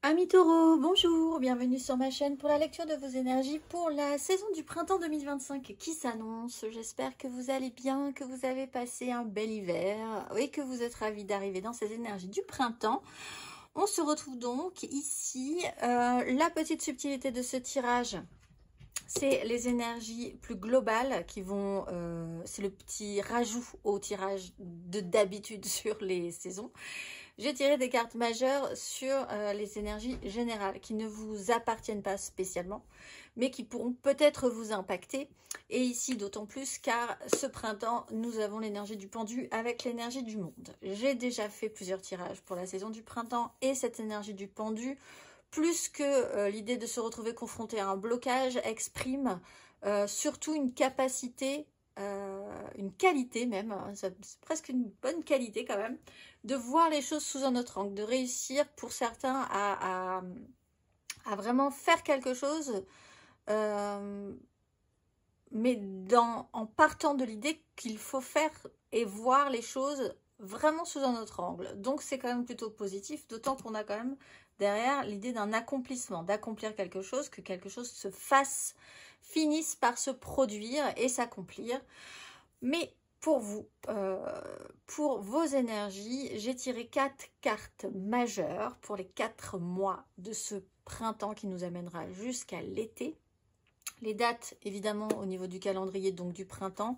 Amis taureaux, bonjour, bienvenue sur ma chaîne pour la lecture de vos énergies pour la saison du printemps 2025 qui s'annonce. J'espère que vous allez bien, que vous avez passé un bel hiver et que vous êtes ravis d'arriver dans ces énergies du printemps. On se retrouve donc ici. La petite subtilité de ce tirage, c'est les énergies plus globales qui vont... c'est le petit rajout au tirage d'habitude sur les saisons. J'ai tiré des cartes majeures sur les énergies générales qui ne vous appartiennent pas spécialement, mais qui pourront peut-être vous impacter. Et ici, d'autant plus car ce printemps, nous avons l'énergie du pendu avec l'énergie du monde. J'ai déjà fait plusieurs tirages pour la saison du printemps et cette énergie du pendu, plus que l'idée de se retrouver confronté à un blocage, exprime surtout une capacité, une qualité même, hein, c'est presque une bonne qualité quand même, de voir les choses sous un autre angle, de réussir pour certains à vraiment faire quelque chose, mais en partant de l'idée qu'il faut faire et voir les choses vraiment sous un autre angle. Donc c'est quand même plutôt positif, d'autant qu'on a quand même derrière l'idée d'un accomplissement, d'accomplir quelque chose, que quelque chose se fasse, finisse par se produire et s'accomplir. Mais pour vous, pour vos énergies, j'ai tiré 4 cartes majeures pour les 4 mois de ce printemps qui nous amènera jusqu'à l'été. Les dates, évidemment, au niveau du calendrier, donc du printemps,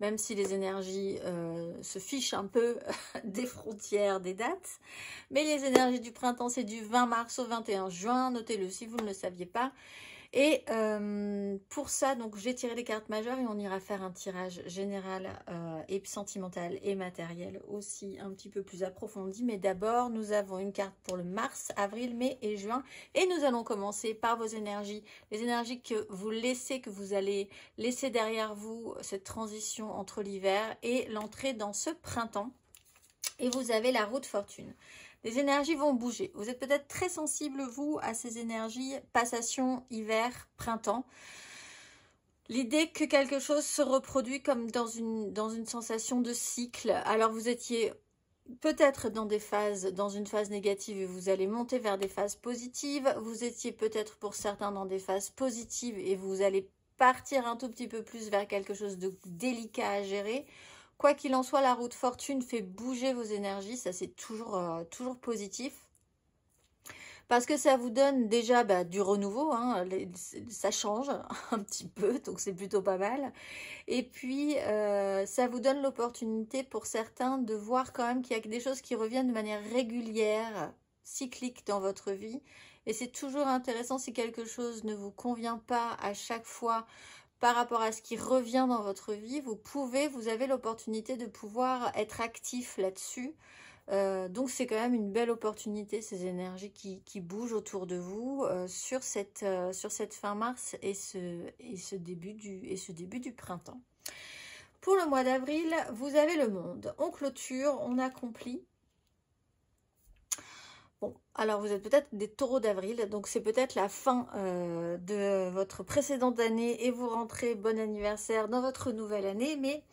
même si les énergies se fichent un peu des frontières des dates. Mais les énergies du printemps, c'est du 20 mars au 21 juin, notez-le si vous ne le saviez pas. Et pour ça, donc j'ai tiré les cartes majeures et on ira faire un tirage général et sentimental et matériel aussi un petit peu plus approfondi. Mais d'abord, nous avons une carte pour le mars, avril, mai et juin. Et nous allons commencer par vos énergies, les énergies que vous laissez, que vous allez laisser derrière vous, cette transition entre l'hiver et l'entrée dans ce printemps. Et vous avez la roue de fortune. Les énergies vont bouger. Vous êtes peut-être très sensible, vous, à ces énergies passation, hiver, printemps. L'idée que quelque chose se reproduit comme dans une sensation de cycle. Alors, vous étiez peut-être dans une phase négative et vous allez monter vers des phases positives. Vous étiez peut-être pour certains dans des phases positives et vous allez partir un tout petit peu plus vers quelque chose de délicat à gérer. Quoi qu'il en soit, la roue de fortune fait bouger vos énergies, ça c'est toujours positif. Parce que ça vous donne déjà du renouveau, hein, ça change un petit peu, donc c'est plutôt pas mal. Et puis, ça vous donne l'opportunité pour certains de voir quand même qu'il y a des choses qui reviennent de manière régulière, cyclique dans votre vie. Et c'est toujours intéressant si quelque chose ne vous convient pas à chaque fois par rapport à ce qui revient dans votre vie, vous avez l'opportunité de pouvoir être actif là-dessus. Donc c'est quand même une belle opportunité, ces énergies qui bougent autour de vous sur cette fin mars et ce début du printemps. Pour le mois d'avril, vous avez le monde. On clôture, on accomplit. Bon, alors vous êtes peut-être des taureaux d'avril, donc c'est peut-être la fin de votre précédente année et vous rentrez, bon anniversaire, dans votre nouvelle année, mais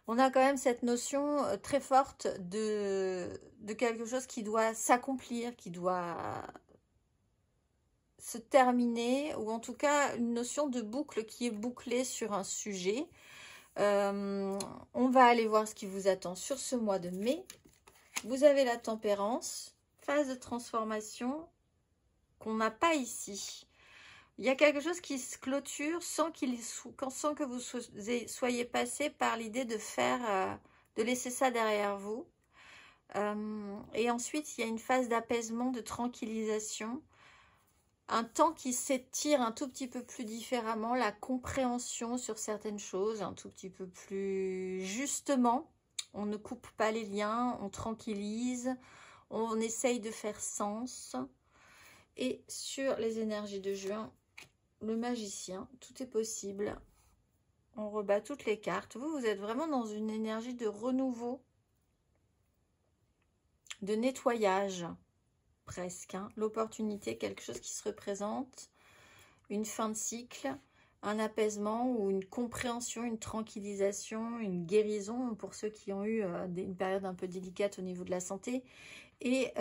on a quand même cette notion très forte de quelque chose qui doit s'accomplir, qui doit se terminer, ou en tout cas une notion de boucle qui est bouclée sur un sujet. On va aller voir ce qui vous attend sur ce mois de mai. Vous avez la tempérance. Phase de transformation qu'on n'a pas ici. Il y a quelque chose qui se clôture sans que vous soyez passé par l'idée de laisser ça derrière vous. Et ensuite, il y a une phase d'apaisement, de tranquillisation. Un temps qui s'étire un tout petit peu plus différemment, la compréhension sur certaines choses, un tout petit peu plus justement. On ne coupe pas les liens, on tranquillise. On essaye de faire sens. Et sur les énergies de juin, le magicien, tout est possible. On rebat toutes les cartes. Vous êtes vraiment dans une énergie de renouveau, de nettoyage, presque. Hein. L'opportunité, quelque chose qui se représente, une fin de cycle, un apaisement ou une compréhension, une tranquillisation, une guérison pour ceux qui ont eu une période un peu délicate au niveau de la santé. Et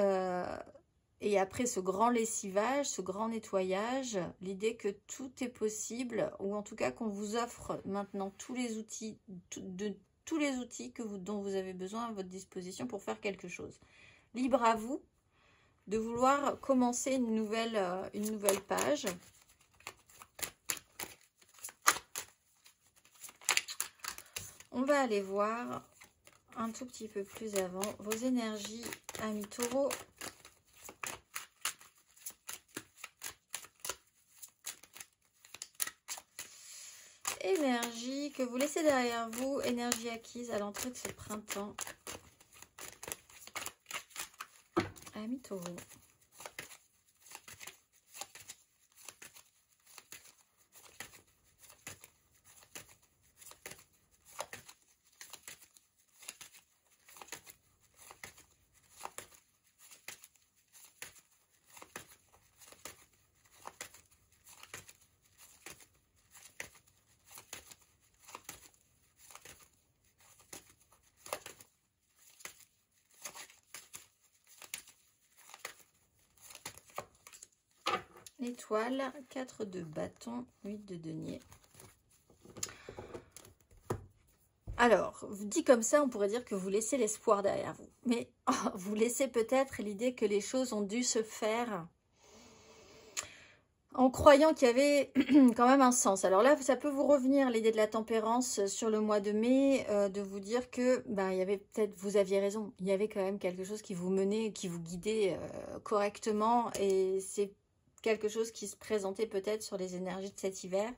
Et après ce grand lessivage, ce grand nettoyage, l'idée que tout est possible, ou en tout cas qu'on vous offre maintenant tous les outils, tous les outils dont vous avez besoin à votre disposition pour faire quelque chose. Libre à vous de vouloir commencer une nouvelle page. On va aller voir un tout petit peu plus avant vos énergies, amis taureaux. Énergie que vous laissez derrière vous, énergie acquise à l'entrée de ce printemps. Amis taureaux. L'étoile, 4 de bâton, 8 de denier. Alors, dit comme ça, on pourrait dire que vous laissez l'espoir derrière vous. Mais vous laissez peut-être l'idée que les choses ont dû se faire en croyant qu'il y avait quand même un sens. Alors là, ça peut vous revenir l'idée de la tempérance sur le mois de mai, de vous dire que il y avait peut-être, vous aviez raison, il y avait quand même quelque chose qui vous menait, qui vous guidait correctement, et c'est quelque chose qui se présentait peut-être sur les énergies de cet hiver.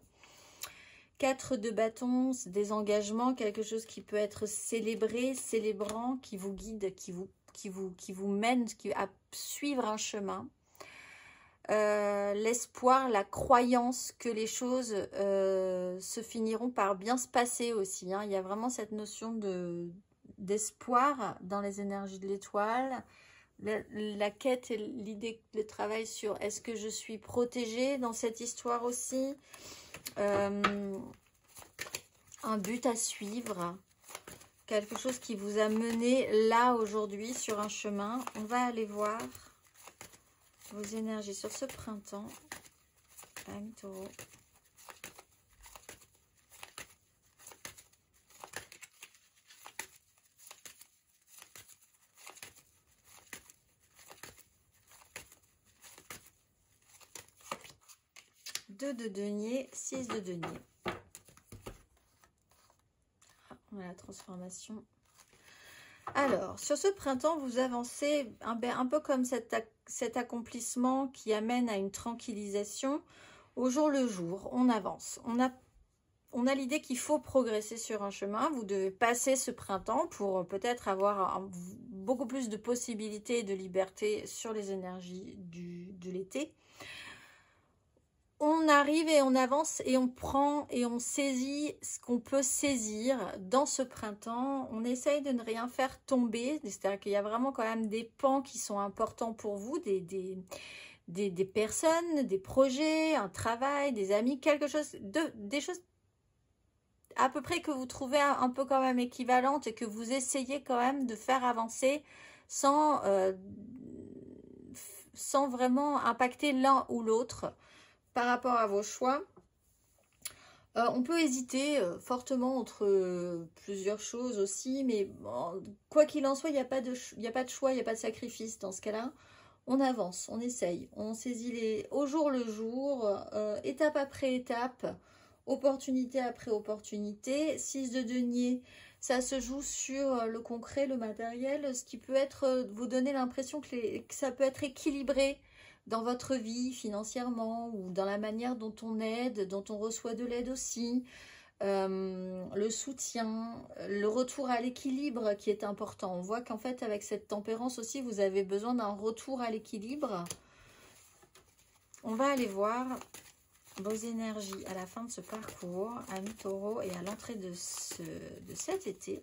4 de bâton, des engagements, quelque chose qui peut être célébré, célébrant, qui vous guide, qui vous mène à suivre un chemin. L'espoir, la croyance que les choses se finiront par bien se passer aussi. Hein. Il y a vraiment cette notion d'espoir dans les énergies de l'étoile. La quête et l'idée, le travail sur est-ce que je suis protégée dans cette histoire aussi. Un but à suivre. Quelque chose qui vous a mené là aujourd'hui sur un chemin. On va aller voir vos énergies sur ce printemps. Amis taureaux. Deux de denier, 6 de denier. On a la transformation. Alors, sur ce printemps, vous avancez un peu comme cet accomplissement qui amène à une tranquillisation. Au jour le jour, on avance. On a l'idée qu'il faut progresser sur un chemin. Vous devez passer ce printemps pour peut-être avoir beaucoup plus de possibilités et de liberté sur les énergies de l'été. On arrive et on avance et on prend et on saisit ce qu'on peut saisir dans ce printemps. On essaye de ne rien faire tomber. C'est-à-dire qu'il y a vraiment quand même des pans qui sont importants pour vous, des personnes, des projets, un travail, des amis, quelque chose, des choses à peu près que vous trouvez un peu quand même équivalentes et que vous essayez quand même de faire avancer sans vraiment impacter l'un ou l'autre. Par rapport à vos choix, on peut hésiter fortement entre plusieurs choses aussi, mais bon, quoi qu'il en soit, il n'y a pas de choix, il n'y a pas de sacrifice dans ce cas-là. On avance, on essaye, on saisit au jour le jour, étape après étape, opportunité après opportunité. 6 de denier, ça se joue sur le concret, le matériel, ce qui peut être vous donner l'impression que ça peut être équilibré dans votre vie financièrement ou dans la manière dont on aide, dont on reçoit de l'aide aussi, le soutien, le retour à l'équilibre qui est important. On voit qu'en fait avec cette tempérance aussi vous avez besoin d'un retour à l'équilibre. On va aller voir vos énergies à la fin de ce parcours, amis taureaux, et à l'entrée de cet été.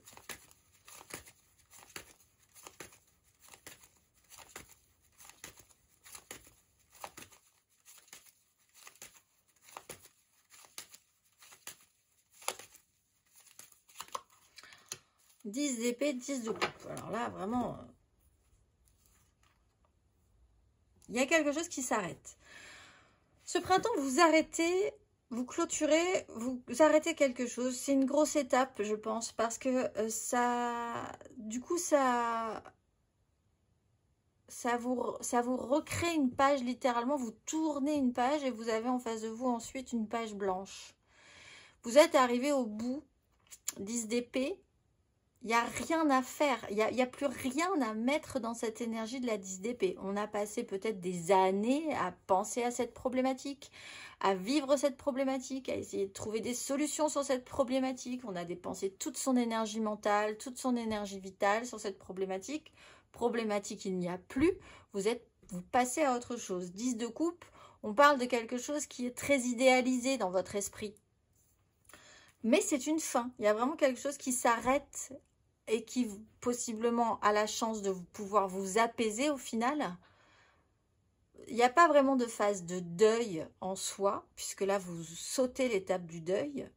« 10 d'épée, 10 de coupe ». Alors là, vraiment, Il y a quelque chose qui s'arrête. Ce printemps, vous arrêtez, vous clôturez, vous arrêtez quelque chose. C'est une grosse étape, je pense, parce que du coup, ça vous recrée une page, littéralement. Vous tournez une page et vous avez en face de vous ensuite une page blanche. Vous êtes arrivé au bout, 10 d'épée. Il n'y a rien à faire, il n'y a plus rien à mettre dans cette énergie de la 10 d'épée. On a passé peut-être des années à penser à cette problématique, à vivre cette problématique, à essayer de trouver des solutions sur cette problématique. On a dépensé toute son énergie mentale, toute son énergie vitale sur cette problématique. Problématique, il n'y a plus. Vous passez à autre chose. 10 de coupe, on parle de quelque chose qui est très idéalisé dans votre esprit. Mais c'est une fin. Il y a vraiment quelque chose qui s'arrête et qui possiblement a la chance de pouvoir vous apaiser au final. Il n'y a pas vraiment de phase de deuil en soi, puisque là vous sautez l'étape du deuil,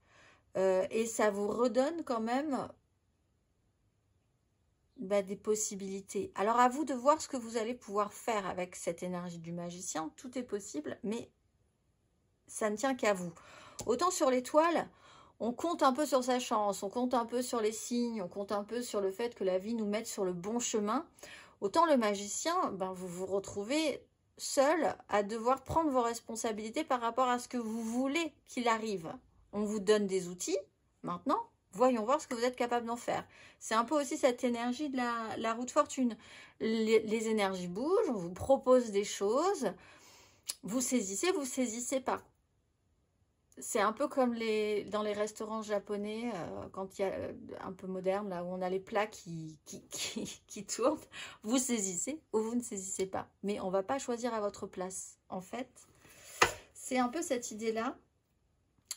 et ça vous redonne quand même des possibilités. Alors à vous de voir ce que vous allez pouvoir faire avec cette énergie du magicien. Tout est possible, mais ça ne tient qu'à vous. Autant sur l'étoile, on compte un peu sur sa chance, on compte un peu sur les signes, on compte un peu sur le fait que la vie nous mette sur le bon chemin. Autant le magicien, vous vous retrouvez seul à devoir prendre vos responsabilités par rapport à ce que vous voulez qu'il arrive. On vous donne des outils, maintenant, voyons voir ce que vous êtes capable d'en faire. C'est un peu aussi cette énergie de la roue de fortune. Les énergies bougent, on vous propose des choses, vous saisissez pas. C'est un peu comme dans les restaurants japonais, quand il y a un peu moderne, là où on a les plats qui tournent. Vous saisissez ou vous ne saisissez pas. Mais on ne va pas choisir à votre place. En fait, c'est un peu cette idée-là.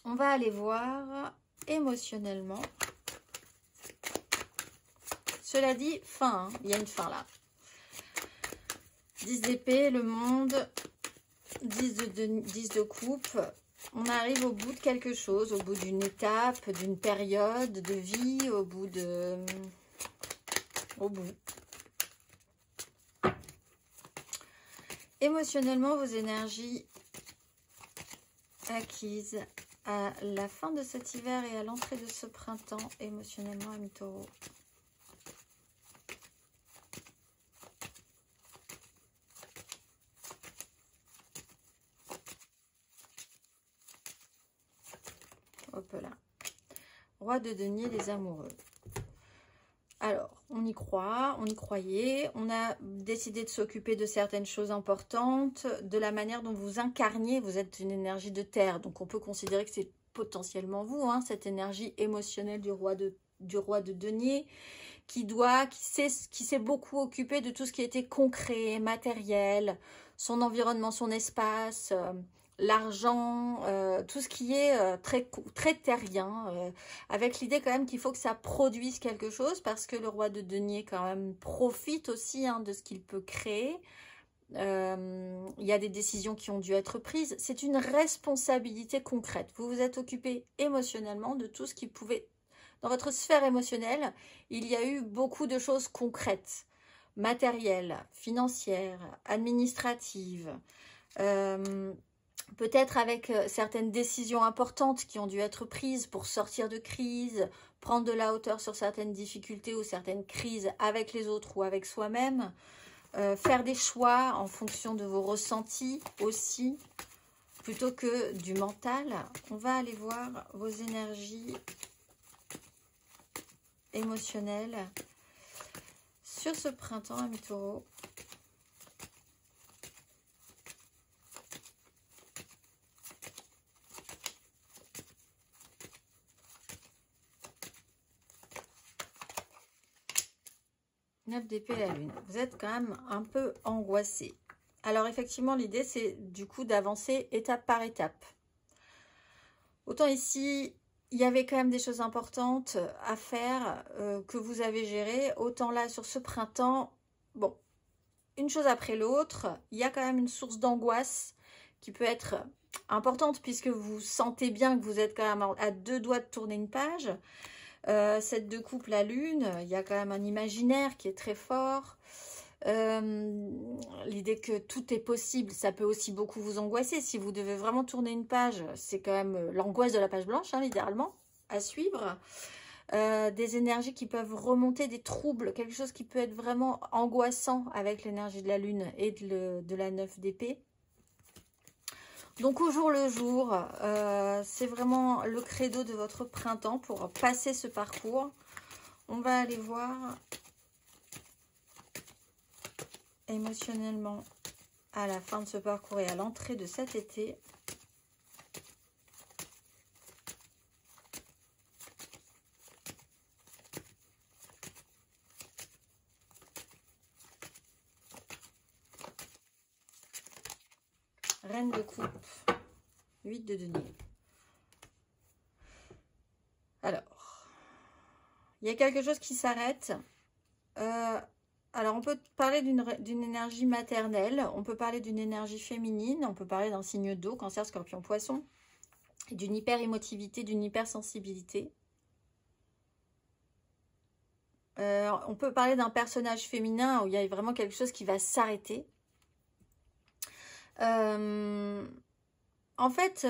On va aller voir émotionnellement. Cela dit, fin. Il y a une fin là. 10 d'épée, le monde. 10 de coupe. On arrive au bout de quelque chose, au bout d'une étape, d'une période de vie, au bout. Émotionnellement, vos énergies acquises à la fin de cet hiver et à l'entrée de ce printemps, émotionnellement, ami Taureau. Hop là. Roi de denier, les amoureux. Alors, on y croit, on y croyait, on a décidé de s'occuper de certaines choses importantes, de la manière dont vous incarniez, vous êtes une énergie de terre, donc on peut considérer que c'est potentiellement vous, cette énergie émotionnelle du roi de denier, qui s'est beaucoup occupé de tout ce qui était concret, matériel, son environnement, son espace, l'argent, tout ce qui est très terrien, avec l'idée quand même qu'il faut que ça produise quelque chose, parce que le roi de denier quand même profite aussi de ce qu'il peut créer. Il y a des décisions qui ont dû être prises. C'est une responsabilité concrète. Vous vous êtes occupé émotionnellement de tout ce qui pouvait... Dans votre sphère émotionnelle, il y a eu beaucoup de choses concrètes, matérielles, financières, administratives, peut-être avec certaines décisions importantes qui ont dû être prises pour sortir de crise, prendre de la hauteur sur certaines difficultés ou certaines crises avec les autres ou avec soi-même, faire des choix en fonction de vos ressentis aussi, plutôt que du mental. On va aller voir vos énergies émotionnelles sur ce printemps, ami Taureau. D'épée la lune. Vous êtes quand même un peu angoissé. Alors effectivement, l'idée c'est du coup d'avancer étape par étape. Autant ici, il y avait quand même des choses importantes à faire que vous avez gérées. Autant là, sur ce printemps, bon, une chose après l'autre, il y a quand même une source d'angoisse qui peut être importante puisque vous sentez bien que vous êtes quand même à 2 doigts de tourner une page. Cette de coupe, la lune, il y a quand même un imaginaire qui est très fort. L'idée que tout est possible, ça peut aussi beaucoup vous angoisser. Si vous devez vraiment tourner une page, c'est quand même l'angoisse de la page blanche, hein, littéralement, à suivre. Des énergies qui peuvent remonter, des troubles, quelque chose qui peut être vraiment angoissant avec l'énergie de la lune et de la 9 d'épée. Donc au jour le jour, c'est vraiment le credo de votre printemps pour passer ce parcours. On va aller voir émotionnellement à la fin de ce parcours et à l'entrée de cet été. Reine de coupe, 8 de denier. Alors, il y a quelque chose qui s'arrête. Alors, on peut parler d'une énergie maternelle, on peut parler d'une énergie féminine, on peut parler d'un signe d'eau, Cancer, Scorpion, Poisson, d'une hyper-émotivité, d'une hypersensibilité. On peut parler d'un personnage féminin où il y a vraiment quelque chose qui va s'arrêter. En fait,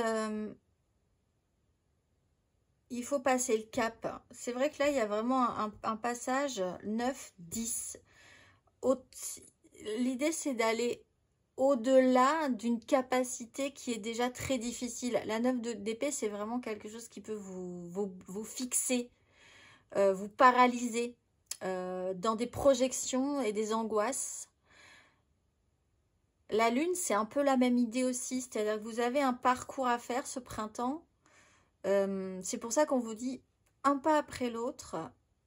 il faut passer le cap. C'est vrai que là, il y a vraiment un passage 9-10. L'idée, c'est d'aller au-delà d'une capacité qui est déjà très difficile. La 9 d'épée, c'est vraiment quelque chose qui peut vous fixer, vous paralyser dans des projections et des angoisses. La lune, c'est un peu la même idée aussi, c'est-à-dire que vous avez un parcours à faire ce printemps. C'est pour ça qu'on vous dit un pas après l'autre,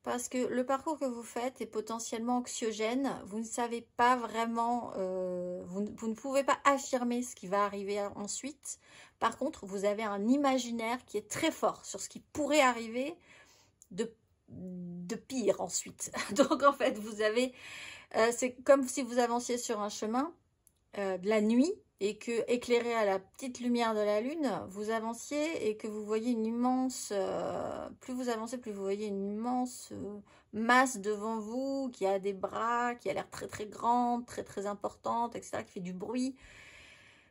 parce que le parcours que vous faites est potentiellement anxiogène. Vous ne savez pas vraiment, vous ne pouvez pas affirmer ce qui va arriver ensuite. Par contre, vous avez un imaginaire qui est très fort sur ce qui pourrait arriver de pire ensuite. Donc en fait, vous avez, c'est comme si vous avanciez sur un chemin de la nuit et que, éclairé à la petite lumière de la lune, vous avanciez et que vous voyez une immense, plus vous avancez, plus vous voyez une immense masse devant vous, qui a des bras, qui a l'air très très grande, très très importante, etc., qui fait du bruit.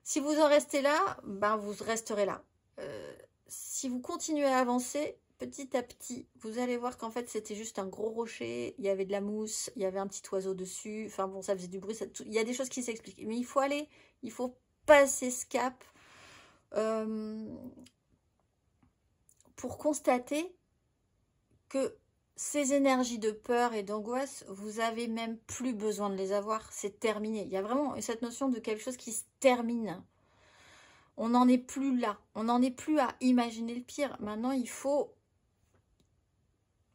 Si vous en restez là, ben vous resterez là. Si vous continuez à avancer, petit à petit, vous allez voir qu'en fait, c'était juste un gros rocher, il y avait de la mousse, il y avait un petit oiseau dessus, enfin bon, ça faisait du bruit, il y a des choses qui s'expliquent. Mais il faut passer ce cap pour constater que ces énergies de peur et d'angoisse, vous avez même plus besoin de les avoir, c'est terminé. Il y a vraiment cette notion de quelque chose qui se termine. On n'en est plus là, on n'en est plus à imaginer le pire. Maintenant, il faut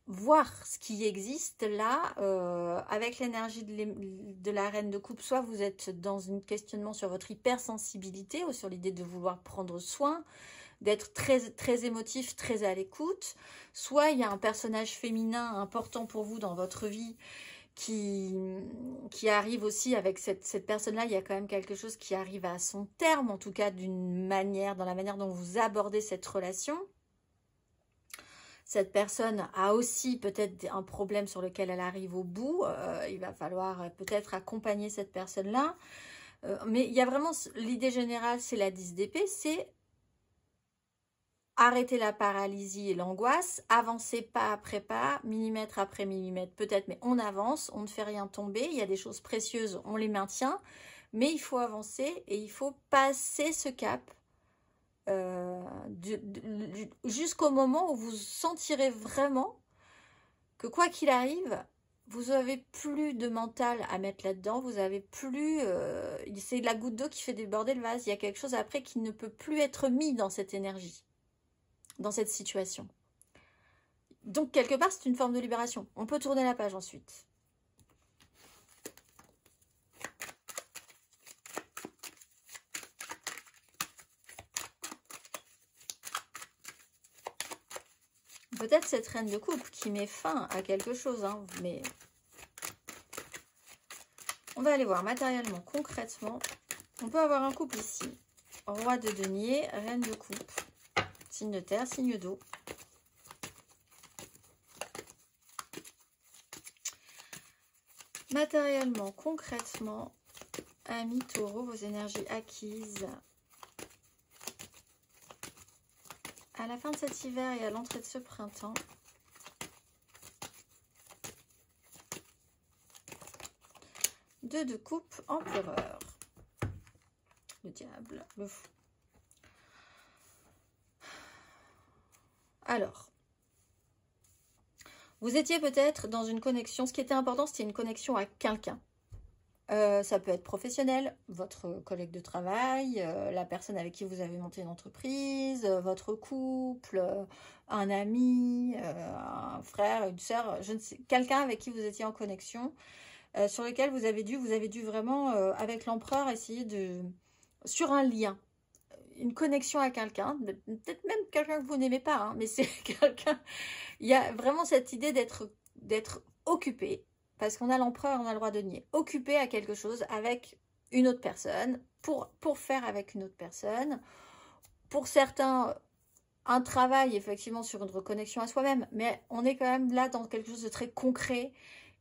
voir ce qui existe là, avec l'énergie de la reine de coupe. Soit vous êtes dans un questionnement sur votre hypersensibilité ou sur l'idée de vouloir prendre soin, d'être très, très émotif, très à l'écoute. Soit il y a un personnage féminin important pour vous dans votre vie qui arrive aussi avec cette personne-là. Il y a quand même quelque chose qui arrive à son terme, en tout cas d'une manière, dans la manière dont vous abordez cette relation. Cette personne a aussi peut-être un problème sur lequel elle arrive au bout. Il va falloir peut-être accompagner cette personne-là. Mais il y a vraiment l'idée générale, c'est la 10 d'épée, c'est arrêter la paralysie et l'angoisse, avancer pas après pas, millimètre après millimètre peut-être, mais on avance, on ne fait rien tomber. Il y a des choses précieuses, on les maintient, mais il faut avancer et il faut passer ce cap. Jusqu'au moment où vous sentirez vraiment que quoi qu'il arrive, vous n'avez plus de mental à mettre là-dedans, vous avez plus, c'est la goutte d'eau qui fait déborder le vase, il y a quelque chose après qui ne peut plus être mis dans cette énergie, dans cette situation. Donc quelque part c'est une forme de libération, on peut tourner la page ensuite. Peut-être cette reine de coupe qui met fin à quelque chose, hein, mais on va aller voir matériellement, concrètement. On peut avoir un couple ici. Roi de denier, reine de coupe, signe de terre, signe d'eau. Matériellement, concrètement, amis taureau, vos énergies acquises à la fin de cet hiver et à l'entrée de ce printemps. Deux de coupe, empereur. Le diable, le fou. Alors, vous étiez peut-être dans une connexion. Ce qui était important, c'était une connexion à quelqu'un. Ça peut être professionnel, votre collègue de travail, la personne avec qui vous avez monté une entreprise, votre couple, un ami, un frère, une sœur, je ne sais, quelqu'un avec qui vous étiez en connexion, sur lequel vous avez dû vraiment, avec l'empereur, essayer de... sur un lien, une connexion à quelqu'un, peut-être même quelqu'un que vous n'aimez pas, hein, mais c'est quelqu'un... Il y a vraiment cette idée d'être occupé. Parce qu'on a l'empereur, on a le roi denier. Occupé à quelque chose avec une autre personne, pour faire avec une autre personne. Pour certains, un travail effectivement sur une reconnexion à soi-même. Mais on est quand même là dans quelque chose de très concret.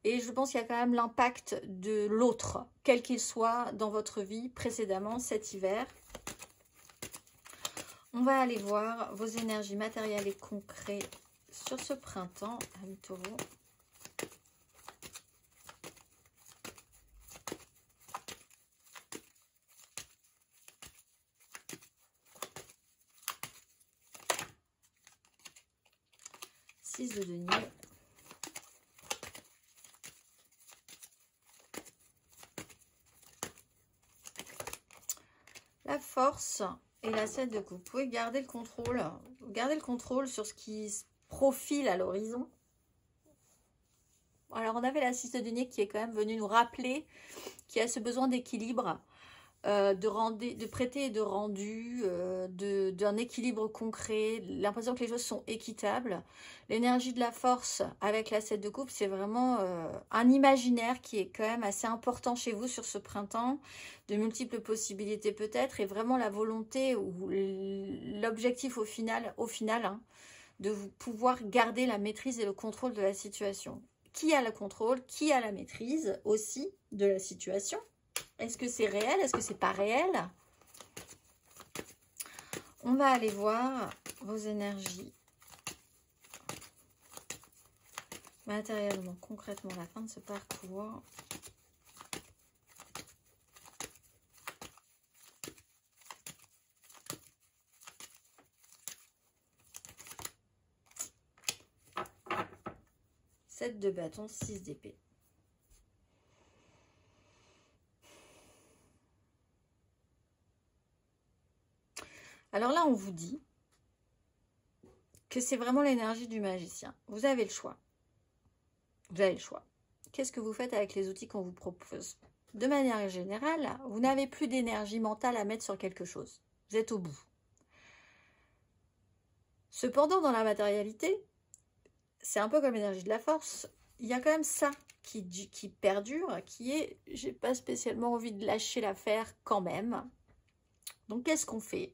Et je pense qu'il y a quand même l'impact de l'autre, quel qu'il soit dans votre vie précédemment cet hiver. On va aller voir vos énergies matérielles et concrètes sur ce printemps, amis taureaux. De denier. La force et la 7 de coupe. Vous pouvez garder le contrôle. Gardez le contrôle sur ce qui se profile à l'horizon. Alors on avait la 6 de denier qui est quand même venue nous rappeler qu'il y a ce besoin d'équilibre, de prêter et de rendu, d'un équilibre concret, l'impression que les choses sont équitables. L'énergie de la force avec la 7 de coupe, c'est vraiment un imaginaire qui est quand même assez important chez vous sur ce printemps, de multiples possibilités peut-être, et vraiment la volonté ou l'objectif au final hein, de vous pouvoir garder la maîtrise et le contrôle de la situation. Qui a le contrôle, qui a la maîtrise aussi de la situation? Est-ce que c'est réel? Est-ce que c'est pas réel? On va aller voir vos énergies matériellement, concrètement, à la fin de ce parcours. Sept de bâton, 6 d'épée. Alors là, on vous dit que c'est vraiment l'énergie du magicien. Vous avez le choix. Vous avez le choix. Qu'est-ce que vous faites avec les outils qu'on vous propose? De manière générale, vous n'avez plus d'énergie mentale à mettre sur quelque chose. Vous êtes au bout. Cependant, dans la matérialité, c'est un peu comme l'énergie de la force. Il y a quand même ça qui perdure, qui est « j'ai pas spécialement envie de lâcher l'affaire quand même ». Donc, qu'est-ce qu'on fait?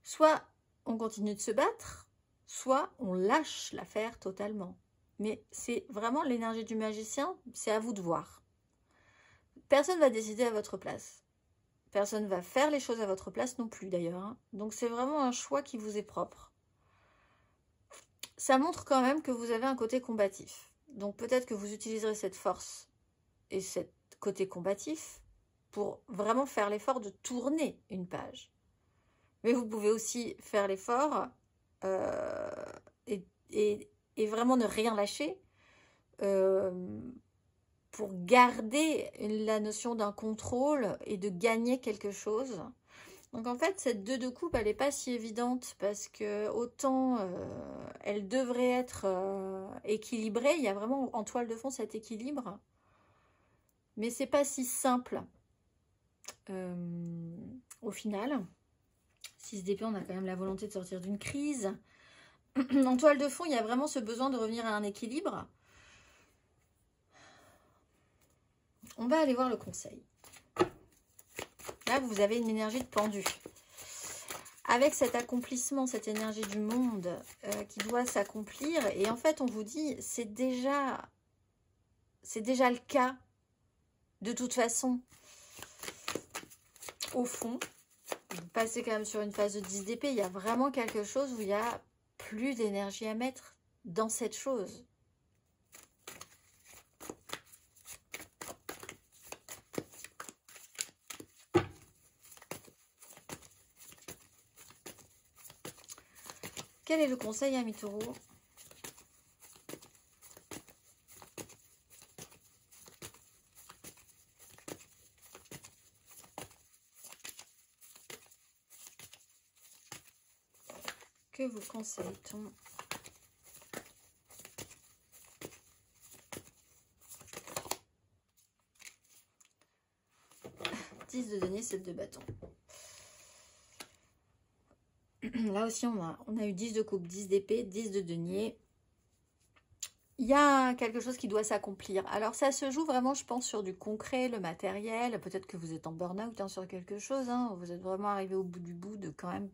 Soit on continue de se battre, soit on lâche l'affaire totalement. Mais c'est vraiment l'énergie du magicien, c'est à vous de voir. Personne ne va décider à votre place. Personne ne va faire les choses à votre place non plus d'ailleurs. Hein. Donc c'est vraiment un choix qui vous est propre. Ça montre quand même que vous avez un côté combatif. Donc peut-être que vous utiliserez cette force et ce côté combatif pour vraiment faire l'effort de tourner une page. Mais vous pouvez aussi faire l'effort et vraiment ne rien lâcher pour garder la notion d'un contrôle et de gagner quelque chose. Donc en fait, cette 2 de coupe, elle n'est pas si évidente parce que autant elle devrait être équilibrée, il y a vraiment en toile de fond cet équilibre, mais c'est pas si simple au final. 6 d'épée, on a quand même la volonté de sortir d'une crise. En toile de fond, il y a vraiment ce besoin de revenir à un équilibre. On va aller voir le conseil. Là, vous avez une énergie de pendu. Avec cet accomplissement, cette énergie du monde qui doit s'accomplir. Et en fait, on vous dit, c'est déjà c'est déjà le cas. De toute façon, au fond, vous passez quand même sur une phase de 10 d'épée. Il y a vraiment quelque chose où il n'y a plus d'énergie à mettre dans cette chose. Quel est le conseil, amis taureaux? Que vous conseille-t-on? Dix de denier, 7 de bâton. Là aussi, on a eu 10 de coupe, 10 d'épée, 10 de denier. Il y a quelque chose qui doit s'accomplir. Alors, ça se joue vraiment, je pense, sur du concret, le matériel. Peut-être que vous êtes en burn-out hein, sur quelque chose. Hein. Vous êtes vraiment arrivé au bout du bout de quand même...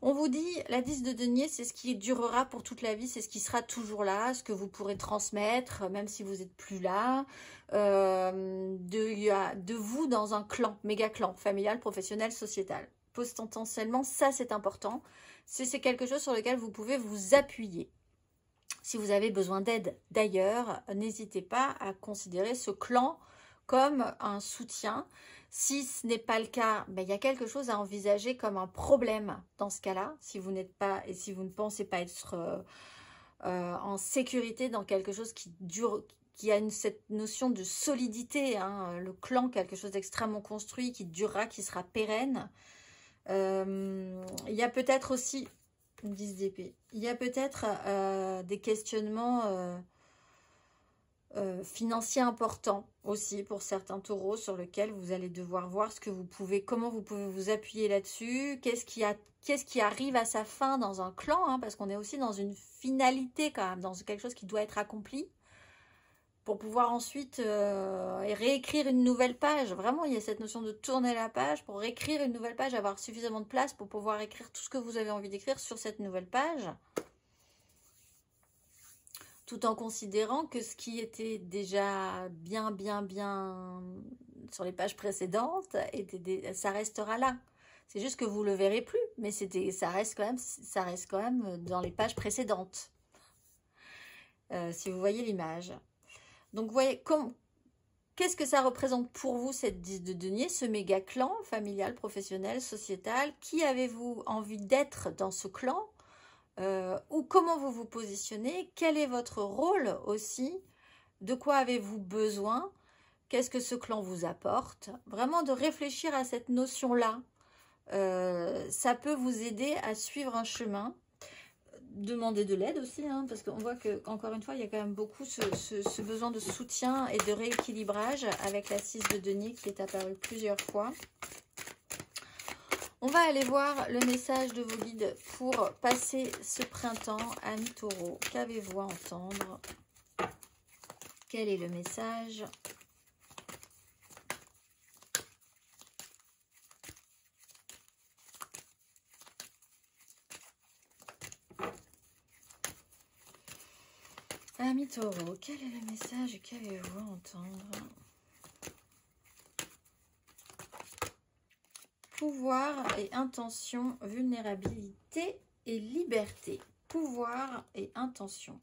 On vous dit, la 10 de denier, c'est ce qui durera pour toute la vie. C'est ce qui sera toujours là, ce que vous pourrez transmettre, même si vous n'êtes plus là. De vous dans un clan, méga clan, familial, professionnel, sociétal. Potentiellement, ça c'est important. C'est quelque chose sur lequel vous pouvez vous appuyer. Si vous avez besoin d'aide d'ailleurs, n'hésitez pas à considérer ce clan comme un soutien. Si ce n'est pas le cas, ben, il y a quelque chose à envisager comme un problème dans ce cas-là. Si vous n'êtes pas et si vous ne pensez pas être en sécurité dans quelque chose qui dure, qui a cette notion de solidité, hein, le clan, quelque chose d'extrêmement construit, qui durera, qui sera pérenne. Il y a peut-être aussi, 10 d'épée, il y a peut-être des questionnements financiers importants aussi pour certains taureaux sur lesquels vous allez devoir voir ce que vous pouvez, comment vous pouvez vous appuyer là-dessus, qu'est-ce qui arrive à sa fin dans un clan, hein, parce qu'on est aussi dans une finalité quand même, dans quelque chose qui doit être accompli. Pour pouvoir ensuite réécrire une nouvelle page. Vraiment, il y a cette notion de tourner la page pour réécrire une nouvelle page, avoir suffisamment de place pour pouvoir écrire tout ce que vous avez envie d'écrire sur cette nouvelle page. Tout en considérant que ce qui était déjà bien sur les pages précédentes, ça restera là. C'est juste que vous ne le verrez plus, mais ça reste quand même dans les pages précédentes. Si vous voyez l'image. Donc, vous voyez, qu'est-ce que ça représente pour vous, cette 10 de denier, ce méga clan familial, professionnel, sociétal? Qui avez-vous envie d'être dans ce clan? Ou comment vous vous positionnez? Quel est votre rôle aussi? De quoi avez-vous besoin? Qu'est-ce que ce clan vous apporte? Vraiment de réfléchir à cette notion-là. Ça peut vous aider à suivre un chemin. Demander de l'aide aussi, hein, parce qu'on voit que encore une fois, il y a quand même beaucoup ce besoin de soutien et de rééquilibrage avec la 6 de denier qui est apparue plusieurs fois. On va aller voir le message de vos guides pour passer ce printemps, amis taureaux. Qu'avez-vous à entendre? Quel est le message? Amis taureaux, quel est le message et qu'avez-vous à entendre? Pouvoir et intention, vulnérabilité et liberté. Pouvoir et intention.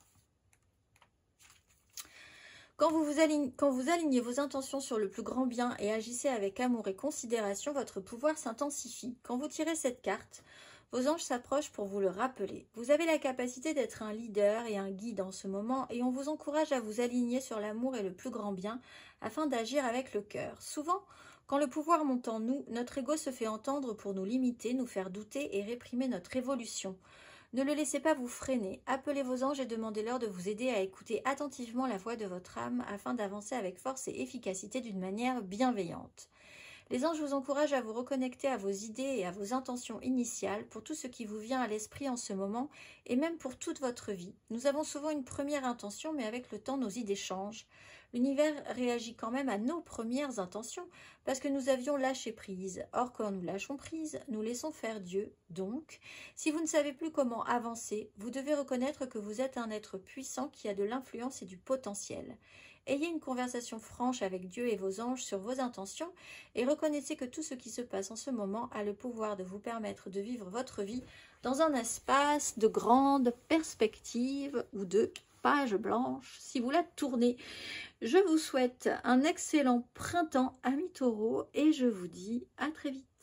Quand vous alignez vos intentions sur le plus grand bien et agissez avec amour et considération, votre pouvoir s'intensifie. Quand vous tirez cette carte, vos anges s'approchent pour vous le rappeler. Vous avez la capacité d'être un leader et un guide en ce moment et on vous encourage à vous aligner sur l'amour et le plus grand bien afin d'agir avec le cœur. Souvent, quand le pouvoir monte en nous, notre ego se fait entendre pour nous limiter, nous faire douter et réprimer notre évolution. Ne le laissez pas vous freiner. Appelez vos anges et demandez-leur de vous aider à écouter attentivement la voix de votre âme afin d'avancer avec force et efficacité d'une manière bienveillante. Les anges vous encouragent à vous reconnecter à vos idées et à vos intentions initiales pour tout ce qui vous vient à l'esprit en ce moment et même pour toute votre vie. Nous avons souvent une première intention, mais avec le temps, nos idées changent. L'univers réagit quand même à nos premières intentions parce que nous avions lâché prise. Or, quand nous lâchons prise, nous laissons faire Dieu. Donc, si vous ne savez plus comment avancer, vous devez reconnaître que vous êtes un être puissant qui a de l'influence et du potentiel. Ayez une conversation franche avec Dieu et vos anges sur vos intentions et reconnaissez que tout ce qui se passe en ce moment a le pouvoir de vous permettre de vivre votre vie dans un espace de grande perspective ou de page blanche si vous la tournez. Je vous souhaite un excellent printemps, amis taureaux, et je vous dis à très vite.